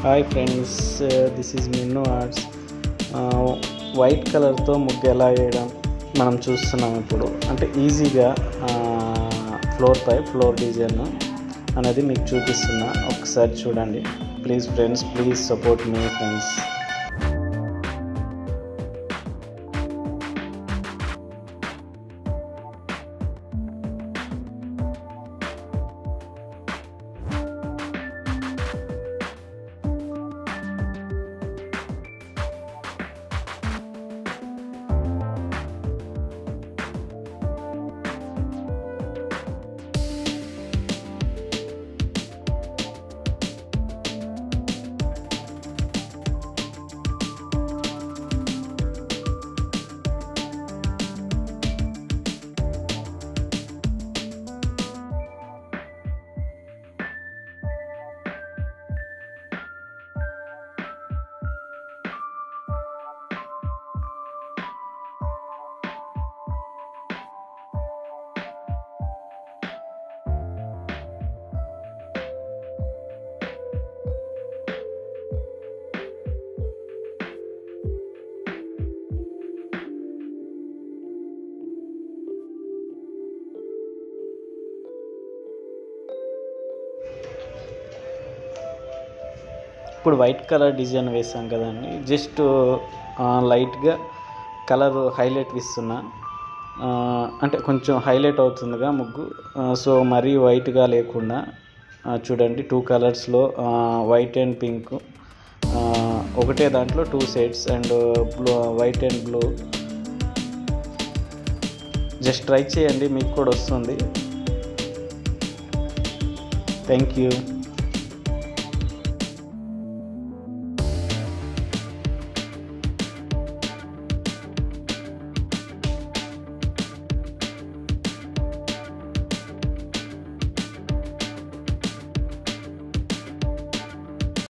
Hi friends, this is Minnu arts. White కలర్తో ముగ్గు ఎలా వేయడం మనం చూస్తున్నాం ఇప్పుడు. అంటే ఈజీగా ఫ్లోర్ డిజైన్ అనేది మీకు చూపిస్తున్నా, ఒకసారి చూడండి please friends. Please support me friends. ఇప్పుడు వైట్ కలర్ డిజైన్ వేసాం కదండి, జస్ట్ లైట్గా కలర్ హైలైట్ ఇస్తున్నా. అంటే కొంచెం హైలైట్ అవుతుందిగా ముగ్గు. సో మరీ వైట్గా లేకుండా చూడండి, 2 కలర్స్లో వైట్ అండ్ పింక్, ఒకటే దాంట్లో 2 shades and blue, white and blue. Just try చేయండి, మీకు కూడా వస్తుంది. Thank you.